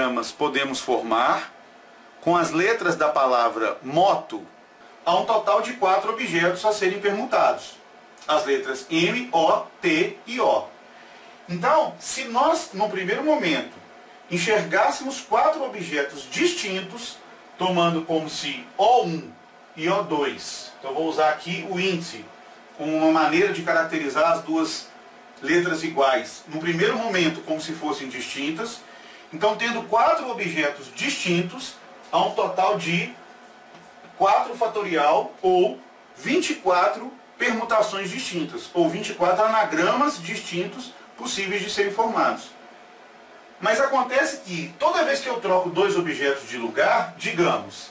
anagramas podemos formar com as letras da palavra moto? Há um total de 4 objetos a serem permutados. As letras M, O, T e O. Então, se nós, no primeiro momento, enxergássemos 4 objetos distintos, tomando como se O1 e O2, então eu vou usar aqui o índice, como uma maneira de caracterizar as duas letras iguais, no primeiro momento como se fossem distintas. Então, tendo 4 objetos distintos, há um total de 4 fatorial, ou 24 permutações distintas, ou 24 anagramas distintos possíveis de serem formados. Mas acontece que, toda vez que eu troco 2 objetos de lugar, digamos,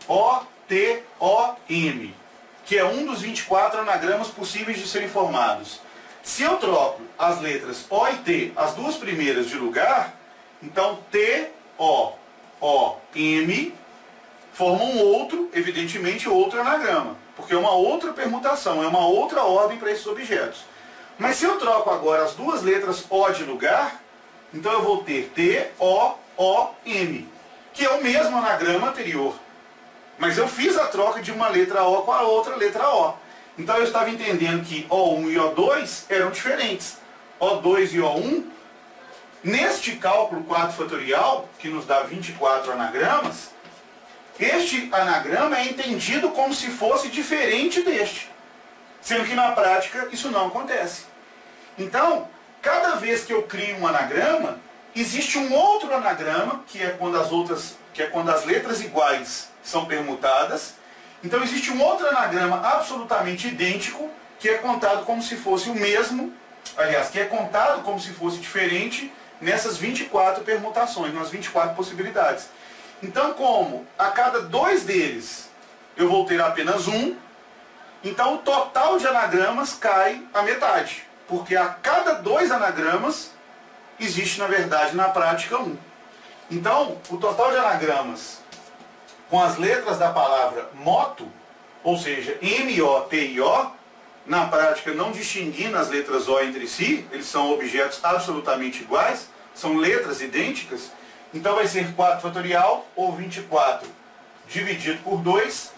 O, T, O, M, que é um dos 24 anagramas possíveis de serem formados. Se eu troco as letras O e T, as duas primeiras de lugar, então T, O, M, formam outro, evidentemente outro anagrama, porque é uma outra permutação, é uma outra ordem para esses objetos. Mas se eu troco agora as duas letras O de lugar, então eu vou ter T, O, M, que é o mesmo anagrama anterior. Mas eu fiz a troca de uma letra O com a outra letra O. Então eu estava entendendo que O1 e O2 eram diferentes. O2 e O1, neste cálculo 4 fatorial, que nos dá 24 anagramas, este anagrama é entendido como se fosse diferente deste. Sendo que na prática isso não acontece. Então, cada vez que eu crio um anagrama, existe um outro anagrama, que é quando as letras iguais são permutadas. Então existe um outro anagrama absolutamente idêntico, que é contado como se fosse o mesmo, aliás, que é contado como se fosse diferente nessas 24 permutações, nas 24 possibilidades. Então, como a cada 2 deles eu vou ter apenas um, então o total de anagramas cai à metade, porque a cada 2 anagramas existe, na verdade, na prática, 1. Então, o total de anagramas com as letras da palavra moto, ou seja, M, O, T e O, na prática não distinguindo as letras O entre si, eles são objetos absolutamente iguais, são letras idênticas, então vai ser 4 fatorial, ou 24 dividido por 2,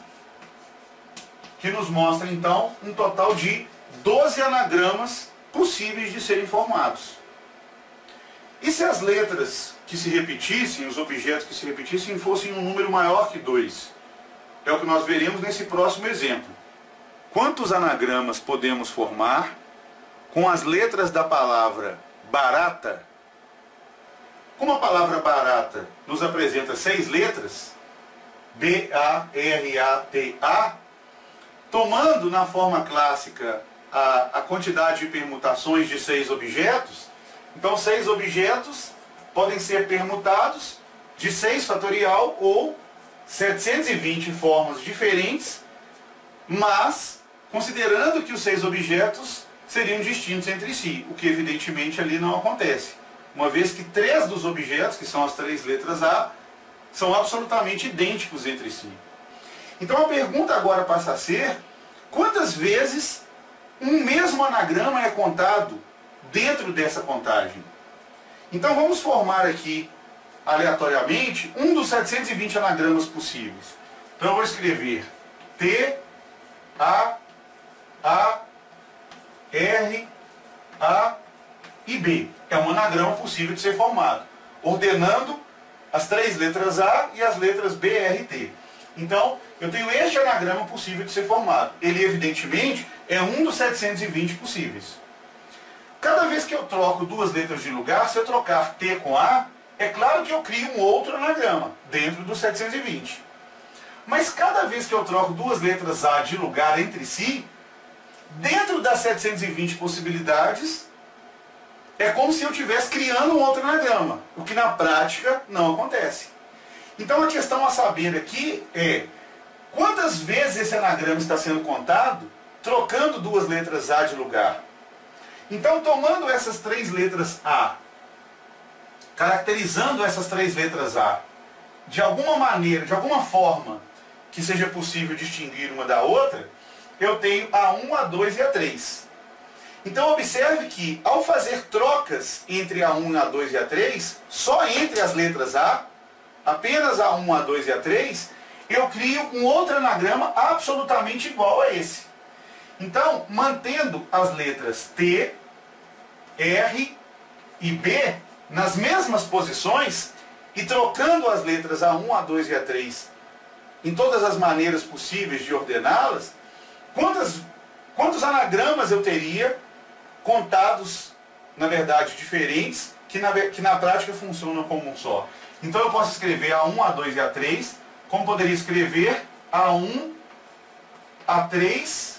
que nos mostra então um total de 12 anagramas possíveis de serem formados. E se as letras que se repetissem, os objetos que se repetissem, fossem um número maior que 2? É o que nós veremos nesse próximo exemplo. Quantos anagramas podemos formar com as letras da palavra barata? Como a palavra barata nos apresenta 6 letras, B-A-R-A-T-A, tomando na forma clássica a quantidade de permutações de 6 objetos, então 6 objetos podem ser permutados de 6 fatorial ou 720 formas diferentes, mas considerando que os 6 objetos seriam distintos entre si, o que evidentemente ali não acontece, uma vez que 3 dos objetos, que são as 3 letras A, são absolutamente idênticos entre si. Então a pergunta agora passa a ser: quantas vezes um mesmo anagrama é contado dentro dessa contagem? Então vamos formar aqui, aleatoriamente, um dos 720 anagramas possíveis. Então eu vou escrever T, A, R, A e B. É um anagrama possível de ser formado, ordenando as 3 letras A e as letras B, R e T. Então, eu tenho este anagrama possível de ser formado. Ele, evidentemente, é um dos 720 possíveis. Cada vez que eu troco 2 letras de lugar, se eu trocar T com A, é claro que eu crio um outro anagrama dentro dos 720. Mas cada vez que eu troco 2 letras A de lugar entre si, dentro das 720 possibilidades, é como se eu estivesse criando um outro anagrama, o que na prática não acontece. Então a questão a saber aqui é: quantas vezes esse anagrama está sendo contado trocando 2 letras A de lugar? Então, tomando essas 3 letras A, caracterizando essas 3 letras A, de alguma maneira, de alguma forma que seja possível distinguir uma da outra, eu tenho A1, A2 e A3. Então observe que ao fazer trocas entre A1, A2 e A3, só entre as letras A, apenas A1, A2 e A3, eu crio um outro anagrama absolutamente igual a esse. Então, mantendo as letras T, R e B nas mesmas posições e trocando as letras A1, A2 e A3 em todas as maneiras possíveis de ordená-las, quantos anagramas eu teria contados, na verdade, diferentes, que na prática funcionam como um só. Então eu posso escrever A1, A2 e A3, como poderia escrever A1, A3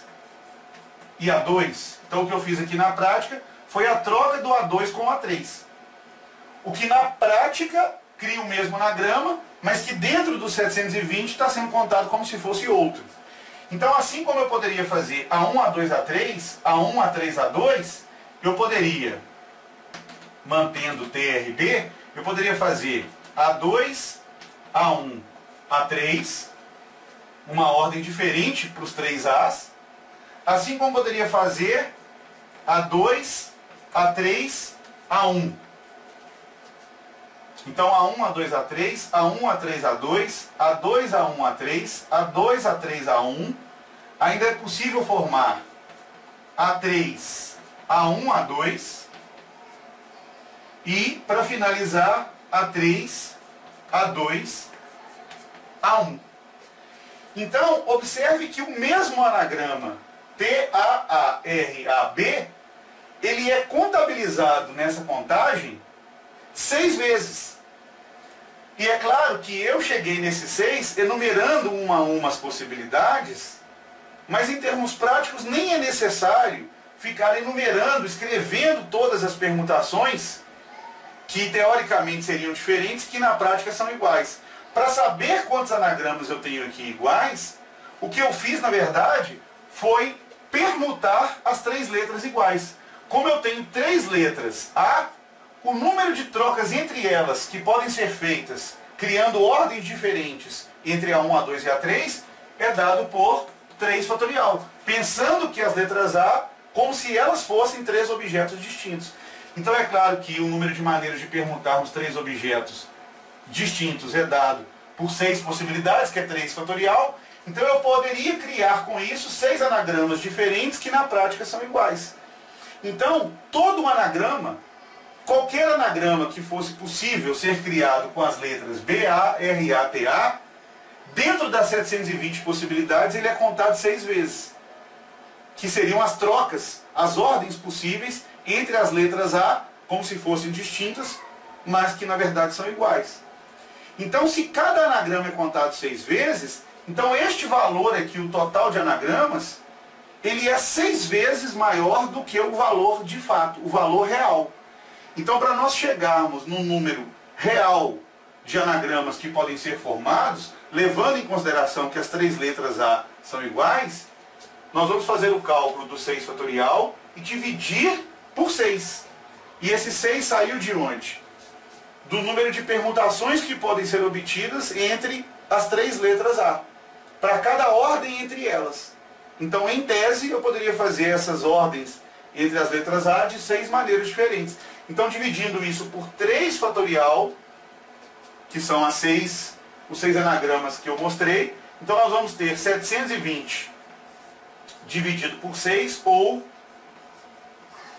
e A2. Então o que eu fiz aqui na prática foi a troca do A2 com o A3. O que na prática cria o mesmo anagrama, mas que dentro do 720 está sendo contado como se fosse outro. Então, assim como eu poderia fazer A1, A2, A3, A1, A3, A2, eu poderia, mantendo TRB, eu poderia fazer A2, A1, A3, uma ordem diferente para os três As, assim como poderia fazer A2, A3, A1. Então, A1, A2, A3, A1, A3, A2, A2, A1, A3, A2, A3, A1. Ainda é possível formar A3, A1, A2. E, para finalizar, A3, A2, A1. Então, observe que o mesmo anagrama T-A-A-R-A-B, ele é contabilizado nessa contagem 6 vezes. E é claro que eu cheguei nesses 6 enumerando uma a uma as possibilidades, mas em termos práticos nem é necessário ficar enumerando, escrevendo todas as permutações que teoricamente seriam diferentes, que na prática são iguais. Para saber quantos anagramas eu tenho aqui iguais, o que eu fiz na verdade foi permutar as 3 letras iguais. Como eu tenho 3 letras A, o número de trocas entre elas que podem ser feitas criando ordens diferentes entre A1, A2 e A3 é dado por 3 fatorial, pensando que as letras A como se elas fossem 3 objetos distintos. Então é claro que o número de maneiras de permutarmos 3 objetos distintos é dado por 6 possibilidades, que é 3 fatorial. Então eu poderia criar com isso 6 anagramas diferentes que na prática são iguais. Então, todo um anagrama, qualquer anagrama que fosse possível ser criado com as letras B, A, R, A, T, A, dentro das 720 possibilidades, ele é contado 6 vezes. Que seriam as trocas, as ordens possíveis entre as letras A, como se fossem distintas, mas que na verdade são iguais. Então, se cada anagrama é contado 6 vezes, então este valor aqui, o total de anagramas, ele é 6 vezes maior do que o valor de fato, o valor real. Então, para nós chegarmos num número real de anagramas que podem ser formados, levando em consideração que as 3 letras A são iguais, nós vamos fazer o cálculo do 6 fatorial e dividir por 6. E esse 6 saiu de onde? Do número de permutações que podem ser obtidas entre as 3 letras A, para cada ordem entre elas. Então, em tese, eu poderia fazer essas ordens entre as letras A de 6 maneiras diferentes. Então, dividindo isso por 3 fatorial, que são os 6 anagramas que eu mostrei, então nós vamos ter 720 dividido por 6, ou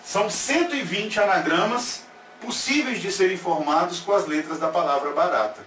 são 120 anagramas possíveis de serem formados com as letras da palavra barata.